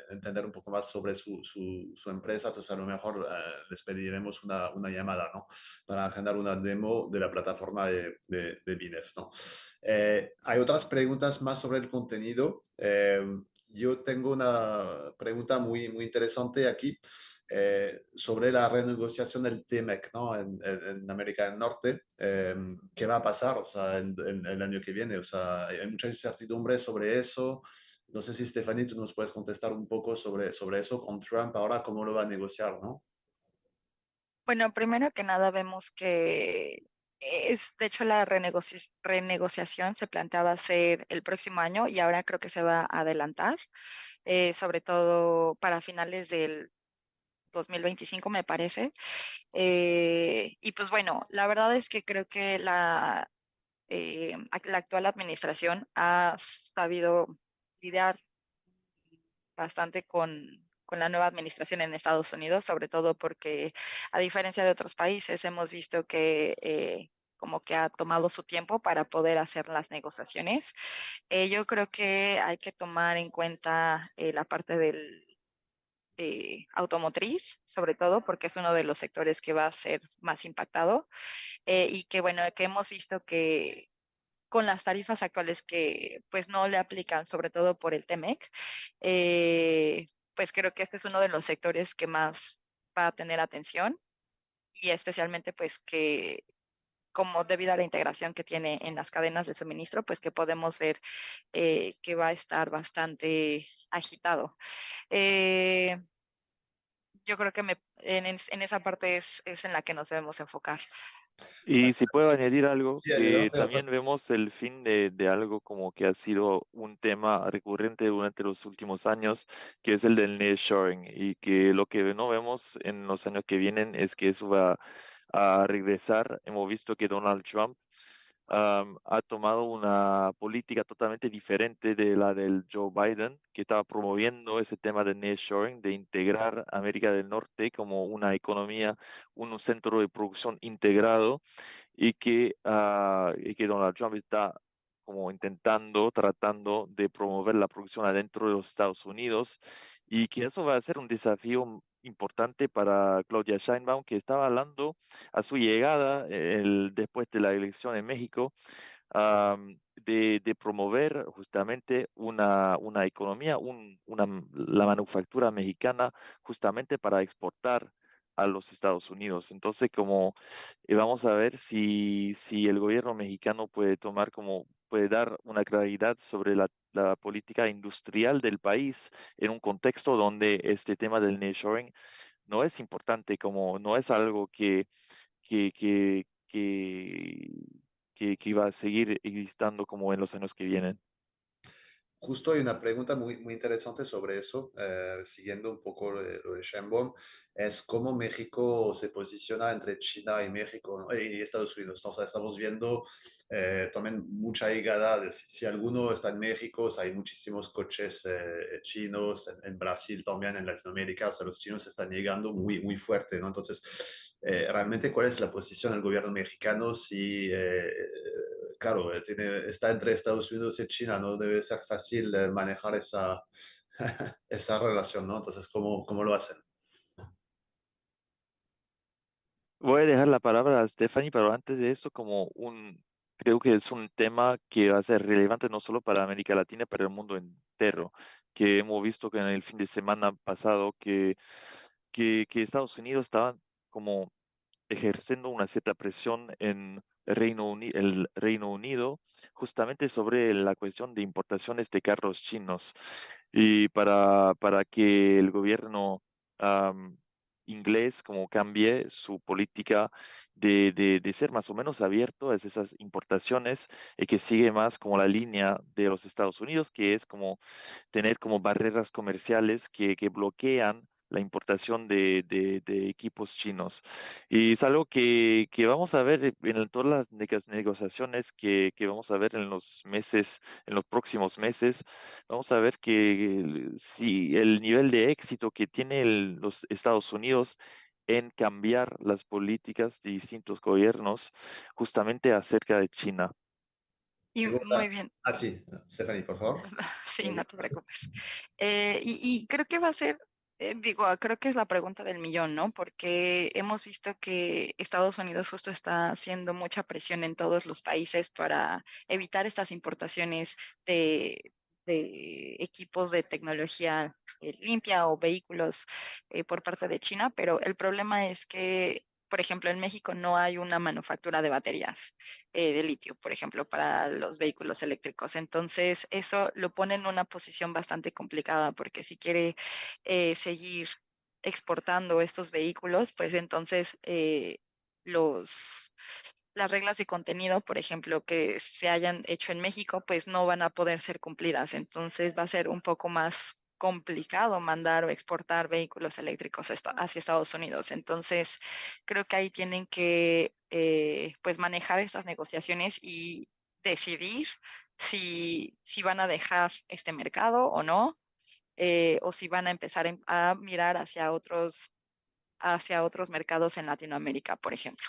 entender un poco más sobre su empresa. Entonces, a lo mejor les pediremos una llamada, ¿no? Para agendar una demo de la plataforma de BINEF, ¿no? Hay otras preguntas más sobre el contenido. Yo tengo una pregunta muy interesante aquí sobre la renegociación del TMEC, ¿no? En América del Norte. ¿Qué va a pasar, o sea, en el año que viene? O sea, hay mucha incertidumbre sobre eso. No sé si, Stephanie, tú nos puedes contestar un poco sobre eso con Trump ahora, cómo lo va a negociar, ¿no? Bueno, primero que nada vemos que de hecho, la renegociación se planteaba ser el próximo año y ahora creo que se va a adelantar, sobre todo para finales del 2025, me parece. Y pues bueno, la verdad es que creo que la actual administración ha sabido lidiar bastante con la nueva administración en Estados Unidos, sobre todo porque a diferencia de otros países hemos visto que como que ha tomado su tiempo para poder hacer las negociaciones. Yo creo que hay que tomar en cuenta la parte del automotriz, sobre todo porque es uno de los sectores que va a ser más impactado y que bueno, que hemos visto que con las tarifas actuales que pues no le aplican, sobre todo por el TEMEC, pues creo que este es uno de los sectores que más va a tener atención y especialmente pues que como debido a la integración que tiene en las cadenas de suministro, pues que podemos ver que va a estar bastante agitado. Eh, yo creo que en esa parte es en la que nos debemos enfocar. Y si puedo añadir algo, Sí, que adelante, también vemos el fin de algo como que ha sido un tema recurrente durante los últimos años, que es el del nearshoring, y que lo que no vemos en los años que vienen es que eso va a regresar. Hemos visto que Donald Trump ha tomado una política totalmente diferente de la del Joe Biden, que estaba promoviendo ese tema de nearshoring, de integrar América del Norte como una economía, un centro de producción integrado y que Donald Trump está como tratando de promover la producción adentro de los Estados Unidos y que eso va a ser un desafío importante para Claudia Sheinbaum, que estaba hablando a su llegada después de la elección en México, de promover justamente una economía, la manufactura mexicana justamente para exportar a los Estados Unidos. Entonces, como vamos a ver si el gobierno mexicano puede tomar como puede dar una claridad sobre la política industrial del país en un contexto donde este tema del nearshoring no es importante, como no es algo que, que, que, que iba a seguir existando como en los años que vienen. Justo hay una pregunta muy interesante sobre eso, siguiendo un poco lo de Sheinbaum, es cómo México se posiciona entre China y México, ¿no? Y Estados Unidos. Entonces, estamos viendo también mucha llegada, si alguno está en México, o sea, hay muchísimos coches chinos, en Brasil también, en Latinoamérica, o sea, los chinos están llegando muy fuerte, ¿no? Entonces, realmente, ¿cuál es la posición del gobierno mexicano si claro, está entre Estados Unidos y China, no debe ser fácil manejar esa relación, ¿no? Entonces, ¿cómo lo hacen? Voy a dejar la palabra a Stephanie, pero antes de eso, creo que es un tema que va a ser relevante no solo para América Latina, pero el mundo entero, que hemos visto que en el fin de semana pasado que Estados Unidos estaba como ejerciendo una cierta presión en el Reino Unido, justamente sobre la cuestión de importaciones de carros chinos y para que el gobierno am, inglés como cambie su política de ser más o menos abierto a esas importaciones y que sigue más como la línea de los Estados Unidos, que es como tener como barreras comerciales que bloquean la importación de equipos chinos. Y es algo que vamos a ver en todas las negociaciones que vamos a ver en los próximos meses. Vamos a ver que si el nivel de éxito que tiene los Estados Unidos en cambiar las políticas de distintos gobiernos justamente acerca de China. Y Tengo muy bien. sí, Stephanie, por favor. Sí, no te preocupes. Y creo que va a ser, digo, creo que es la pregunta del millón, ¿no? Porque hemos visto que Estados Unidos justo está haciendo mucha presión en todos los países para evitar estas importaciones de, de equipos de tecnología limpia o vehículos por parte de China, pero el problema es que, por ejemplo, en México no hay una manufactura de baterías de litio, por ejemplo, para los vehículos eléctricos. Entonces, eso lo pone en una posición bastante complicada porque si quiere seguir exportando estos vehículos, pues entonces los las reglas de contenido, por ejemplo, que se hayan hecho en México, pues no van a poder ser cumplidas. Entonces va a ser un poco más complicado mandar o exportar vehículos eléctricos hacia Estados Unidos. Entonces, creo que ahí tienen que pues manejar estas negociaciones y decidir si van a dejar este mercado o no, o si van a empezar a mirar hacia otros mercados en Latinoamérica, por ejemplo.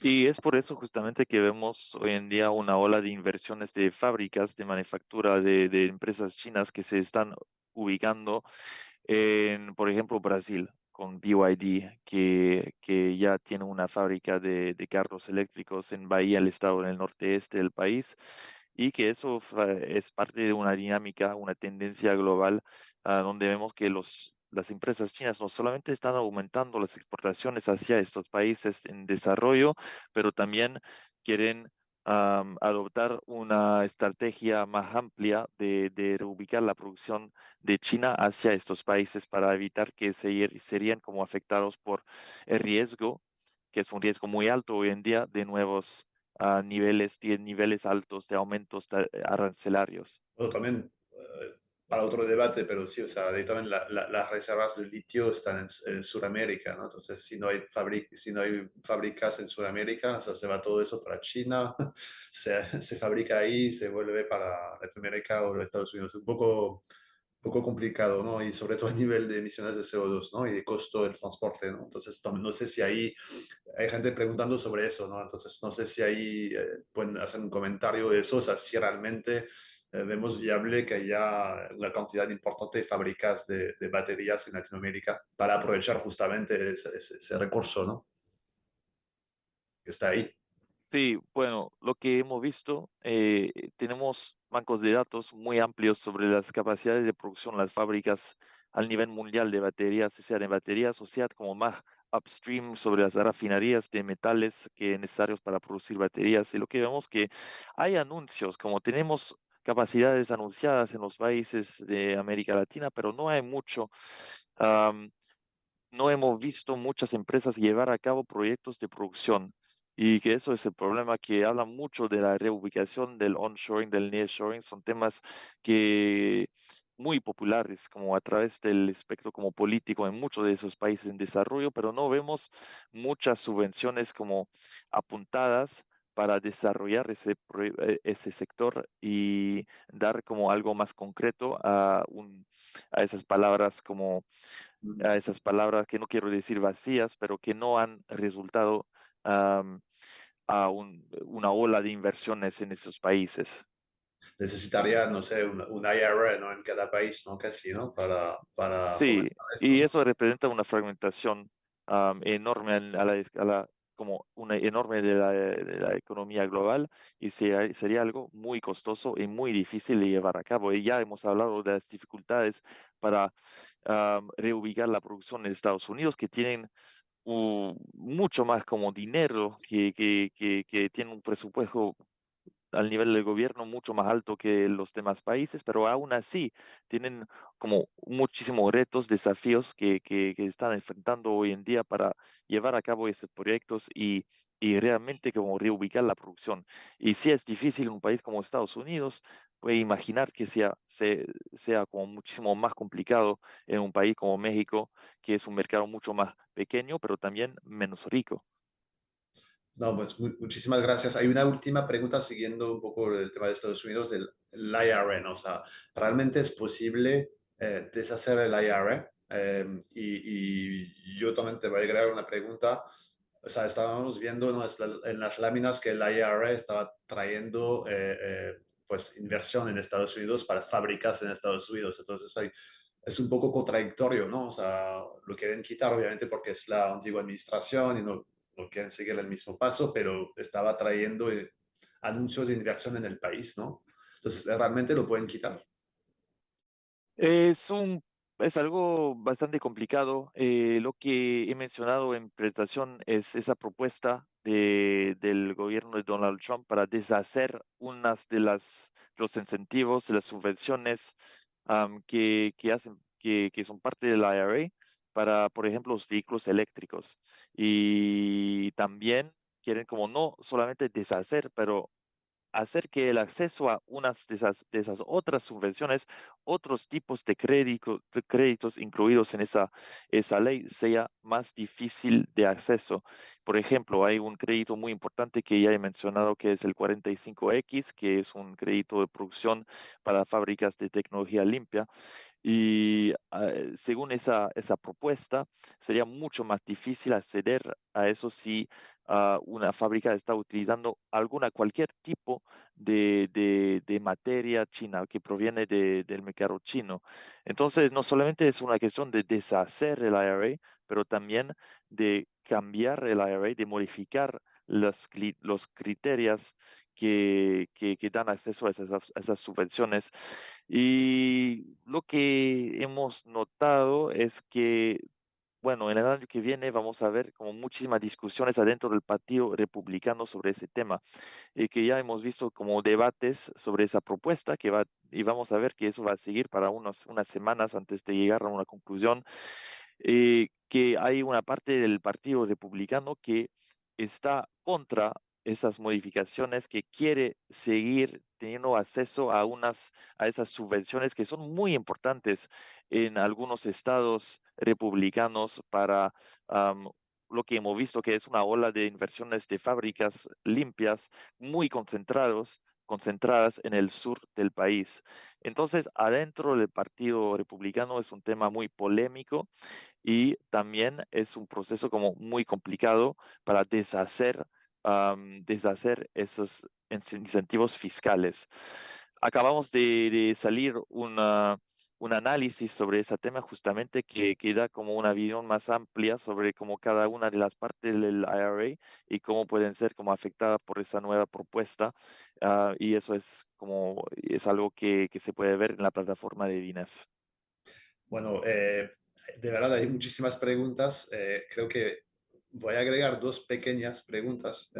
Y es por eso justamente que vemos hoy en día una ola de inversiones de fábricas de manufactura de empresas chinas que se están ubicando en, por ejemplo, Brasil, con BYD, que ya tiene una fábrica de carros eléctricos en Bahía, el estado en el norte-este del país, y que eso es parte de una dinámica, una tendencia global, donde vemos que las empresas chinas no solamente están aumentando las exportaciones hacia estos países en desarrollo, pero también quieren adoptar una estrategia más amplia de reubicar la producción de China hacia estos países para evitar que serían como afectados por el riesgo, que es un riesgo muy alto hoy en día, de nuevos niveles altos de aumentos arancelarios. O también para otro debate, pero sí, o sea, ahí también las reservas de litio están en Sudamérica, ¿no? Entonces, si no hay fábricas en Sudamérica, o sea, se va todo eso para China, se fabrica ahí, se vuelve para Latinoamérica o Estados Unidos. Un poco complicado, ¿no? Y sobre todo a nivel de emisiones de CO2, ¿no? Y de costo del transporte, ¿no? Entonces, no sé si ahí hay gente preguntando sobre eso, ¿no? Entonces, no sé si ahí pueden hacer un comentario de eso, o sea, si realmente vemos viable que haya una cantidad importante de fábricas de baterías en Latinoamérica para aprovechar justamente ese recurso, ¿no? Que está ahí. Sí, bueno, lo que hemos visto, tenemos bancos de datos muy amplios sobre las capacidades de producción, las fábricas al nivel mundial de baterías, sea de baterías o sea como más upstream, sobre las refinerías de metales que necesarios para producir baterías. Y lo que vemos que hay anuncios, como tenemos capacidades anunciadas en los países de América Latina, pero no hay mucho. No hemos visto muchas empresas llevar a cabo proyectos de producción y que eso es el problema que habla mucho de la reubicación, del onshoring, del nearshoring, son temas que muy populares como a través del espectro como político en muchos de esos países en desarrollo, pero no vemos muchas subvenciones como apuntadas para desarrollar ese sector y dar como algo más concreto a esas palabras como a esas palabras que no quiero decir vacías, pero que no han resultado am, a una ola de inversiones en esos países. Necesitaría, no sé, un IRA, ¿no? En cada país, ¿no? Casi, ¿no? Para Sí, fomentar eso, y ¿no? eso representa una fragmentación enorme a la escala, como una enorme de la economía global, y sería algo muy costoso y muy difícil de llevar a cabo. Y ya hemos hablado de las dificultades para reubicar la producción en Estados Unidos, que tienen mucho más como dinero, que tienen un presupuesto al nivel del gobierno mucho más alto que los demás países, pero aún así tienen como muchísimos retos, desafíos que están enfrentando hoy en día para llevar a cabo estos proyectos y realmente como reubicar la producción. Y si es difícil en un país como Estados Unidos, puede imaginar que sea como muchísimo más complicado en un país como México, que es un mercado mucho más pequeño, pero también menos rico. No, pues muchísimas gracias. Hay una última pregunta siguiendo un poco el tema de Estados Unidos, el IRA, ¿no? O sea, ¿realmente es posible deshacer el IRA? Y yo también te voy a agregar una pregunta. O sea, estábamos viendo, ¿no? En las láminas que el IRA estaba trayendo pues inversión en Estados Unidos para fábricas en Estados Unidos. Entonces es un poco contradictorio, ¿no? O sea, lo quieren quitar obviamente porque es la antigua administración y no quieren seguir el mismo paso, pero estaba trayendo anuncios de inversión en el país, ¿no? Entonces, realmente lo pueden quitar. Es un, es algo bastante complicado. Lo que he mencionado en presentación es esa propuesta del gobierno de Donald Trump para deshacer unas de los incentivos, de las subvenciones que son parte del IRA para, por ejemplo, los vehículos eléctricos. Y también quieren como no solamente deshacer, pero hacer que el acceso a unas de esas otras subvenciones, otros tipos de créditos incluidos en esa ley, sea más difícil de acceso. Por ejemplo, hay un crédito muy importante que ya he mencionado, que es el 45X, que es un crédito de producción para fábricas de tecnología limpia. Y según esa propuesta, sería mucho más difícil acceder a eso si una fábrica está utilizando cualquier tipo de materia china que proviene del mercado chino. Entonces, no solamente es una cuestión de deshacer el IRA, pero también de cambiar el IRA, de modificar los criterios que dan acceso a esas subvenciones. Y lo que hemos notado es que, bueno, en el año que viene vamos a ver como muchísimas discusiones adentro del Partido Republicano sobre ese tema, y que ya hemos visto como debates sobre esa propuesta y vamos a ver que eso va a seguir para unas semanas antes de llegar a una conclusión, que hay una parte del Partido Republicano que está contra esas modificaciones, que quiere seguir teniendo acceso a esas subvenciones que son muy importantes en algunos estados republicanos para lo que hemos visto que es una ola de inversiones de fábricas limpias muy concentradas en el sur del país. Entonces, adentro del Partido Republicano es un tema muy polémico y también es un proceso como muy complicado para deshacer esos incentivos fiscales. Acabamos de salir un análisis sobre ese tema justamente que da como una visión más amplia sobre cómo cada una de las partes del IRA y cómo pueden ser como afectadas por esa nueva propuesta. Y eso es algo que se puede ver en la plataforma de DINEF. Bueno, De verdad, hay muchísimas preguntas. Creo que voy a agregar dos pequeñas preguntas.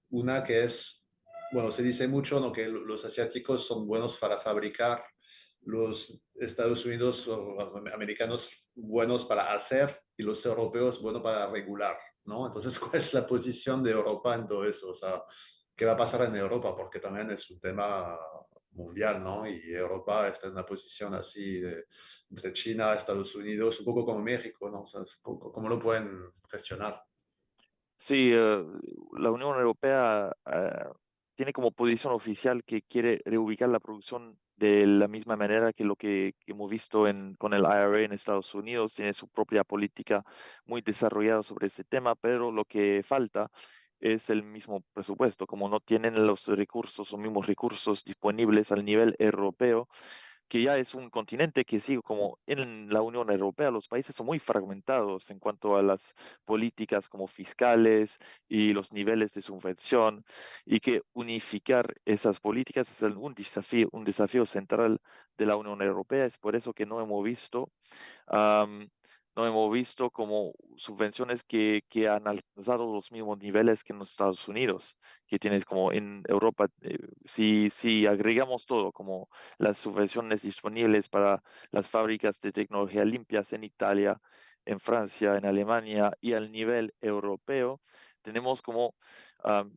Una que es, bueno, se dice mucho, ¿no?, que los asiáticos son buenos para fabricar, los Estados Unidos o los americanos buenos para hacer y los europeos buenos para regular, ¿no? Entonces, ¿cuál es la posición de Europa en todo eso? O sea, ¿qué va a pasar en Europa? Porque también es un tema mundial, ¿no? Y Europa está en una posición así entre China, Estados Unidos, un poco como México, ¿no? O sea, ¿cómo lo pueden gestionar? Sí, la Unión Europea tiene como posición oficial que quiere reubicar la producción de la misma manera que lo que hemos visto con el IRA en Estados Unidos. Tiene su propia política muy desarrollada sobre este tema, pero lo que falta es el mismo presupuesto. Como no tienen los recursos, los mismos recursos disponibles al nivel europeo, que ya es un continente que sigue como en la Unión Europea, los países son muy fragmentados en cuanto a las políticas como fiscales y los niveles de subvención, y que unificar esas políticas es un desafío central de la Unión Europea. Es por eso que Am, no hemos visto como subvenciones que han alcanzado los mismos niveles que en los Estados Unidos, que tienes como en Europa. Si agregamos todo, como las subvenciones disponibles para las fábricas de tecnología limpias en Italia, en Francia, en Alemania y al nivel europeo, tenemos como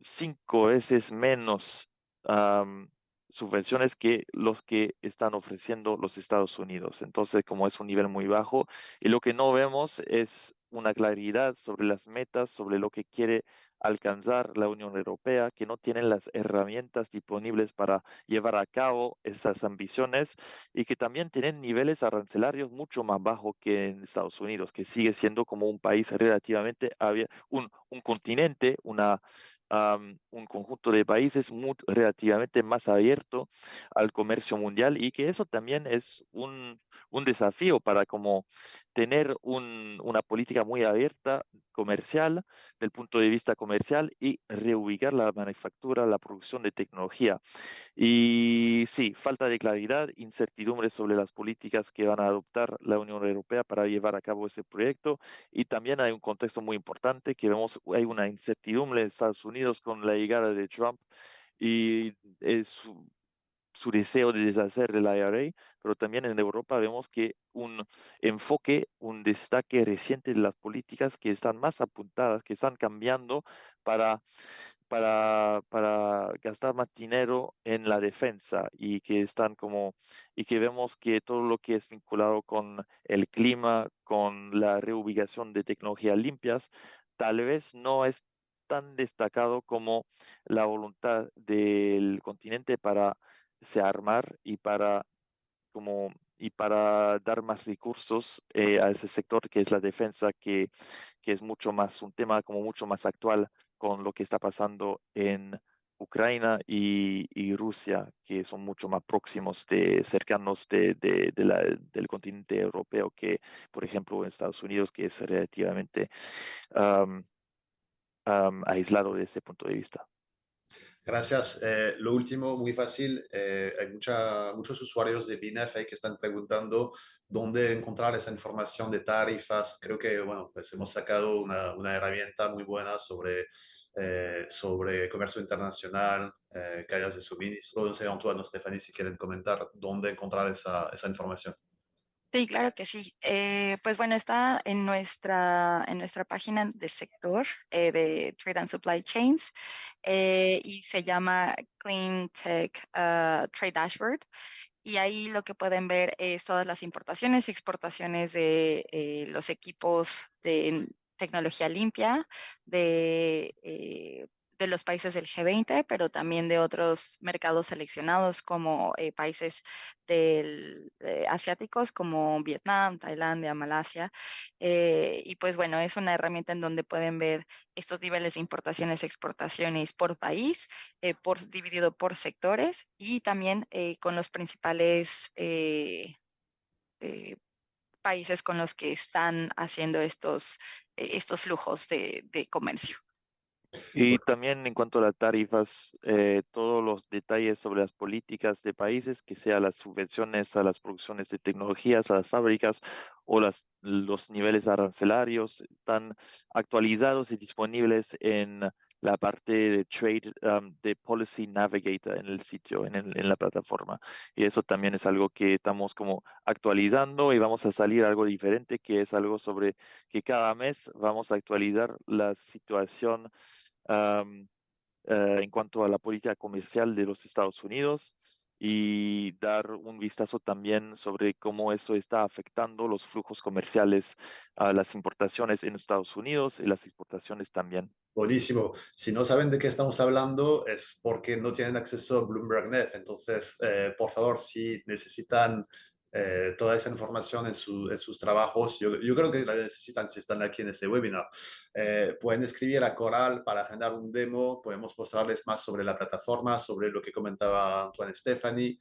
5 veces menos am, subvenciones que los que están ofreciendo los Estados Unidos. Entonces, como es un nivel muy bajo, y lo que no vemos es una claridad sobre las metas, sobre lo que quiere alcanzar la Unión Europea, que no tienen las herramientas disponibles para llevar a cabo esas ambiciones, y que también tienen niveles arancelarios mucho más bajos que en Estados Unidos, que sigue siendo como un país relativamente, un continente, un conjunto de países relativamente más abierto al comercio mundial, y que eso también es un desafío para como tener una política muy abierta comercial, del punto de vista comercial, y reubicar la manufactura, la producción de tecnología. Y sí, falta de claridad, incertidumbre sobre las políticas que van a adoptar la Unión Europea para llevar a cabo ese proyecto. Y también hay un contexto muy importante que vemos, hay una incertidumbre en Estados Unidos con la llegada de Trump, y es su deseo de deshacer el IRA, pero también en Europa vemos que un destaque reciente de las políticas que están más apuntadas, que están cambiando para, para gastar más dinero en la defensa, y que vemos que todo lo que es vinculado con el clima, con la reubicación de tecnologías limpias, tal vez no es tan destacado como la voluntad del continente para se armar y para dar más recursos a ese sector que es la defensa, que es mucho más un tema como mucho más actual con lo que está pasando en Ucrania y Rusia, que son mucho más próximos cercanos del continente europeo que, por ejemplo, en Estados Unidos, que es relativamente am, aislado desde ese punto de vista. Gracias. Lo último, muy fácil. Hay muchos usuarios de BINEF ahí que están preguntando dónde encontrar esa información de tarifas. Creo que, bueno, pues hemos sacado una herramienta muy buena sobre comercio internacional, cadenas de suministro. No sé, Antoine o Stephanie, si quieren comentar dónde encontrar esa información. Sí, claro que sí. Pues bueno, está en nuestra página de sector de Trade and Supply Chains, y se llama Clean Tech Trade Dashboard. Y ahí lo que pueden ver es todas las importaciones y exportaciones de los equipos de tecnología limpia de los países del G20, pero también de otros mercados seleccionados como países asiáticos como Vietnam, Tailandia, Malasia. Y pues bueno, es una herramienta en donde pueden ver estos niveles de importaciones, exportaciones por país, dividido por sectores, y también con los principales eh, países con los que están haciendo estos flujos de comercio. Y también en cuanto a las tarifas, todos los detalles sobre las políticas de países, que sea las subvenciones a las producciones de tecnologías, a las fábricas o los niveles arancelarios, están actualizados y disponibles en la parte de Trade, de Policy Navigator en el sitio, en la plataforma. Y eso también es algo que estamos como actualizando y vamos a salir algo diferente, que es algo sobre que cada mes vamos a actualizar la situación am, en cuanto a la política comercial de los Estados Unidos y dar un vistazo también sobre cómo eso está afectando los flujos comerciales a las importaciones en Estados Unidos y las exportaciones también. Buenísimo. Si no saben de qué estamos hablando es porque no tienen acceso a Bloomberg Net. Entonces, por favor, si necesitan toda esa información en sus trabajos, yo creo que la necesitan si están aquí en este webinar. Pueden escribir a Coral para agendar un demo. Podemos mostrarles más sobre la plataforma, sobre lo que comentaba Antoine Stephanie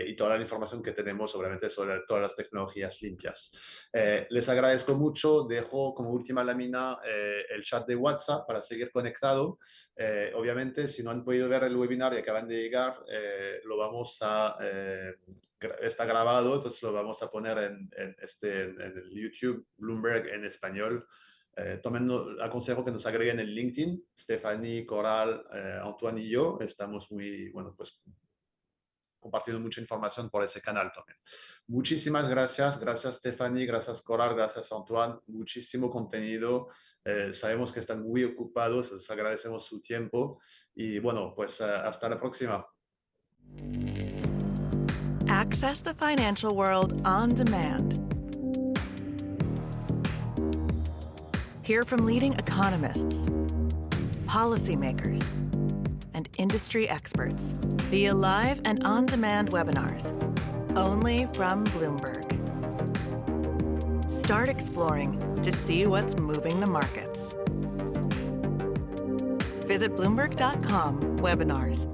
y toda la información que tenemos, obviamente, sobre todas las tecnologías limpias. Les agradezco mucho. Dejo como última lámina el chat de WhatsApp para seguir conectado. Obviamente, si no han podido ver el webinar y acaban de llegar, lo vamos a... está grabado, entonces lo vamos a poner en el YouTube, Bloomberg en español. Aconsejo que nos agreguen en LinkedIn, Stephanie, Coral, Antoine y yo. Estamos muy, bueno, pues compartiendo mucha información por ese canal también. Muchísimas gracias. Gracias, Stephanie. Gracias, Coral. Gracias, Antoine. Muchísimo contenido. Sabemos que están muy ocupados. Les agradecemos su tiempo. Y bueno, pues hasta la próxima. Access the financial world on demand. Hear from leading economists, policymakers, and industry experts via live and on-demand webinars, only from Bloomberg. Start exploring to see what's moving the markets. Visit Bloomberg.com/webinars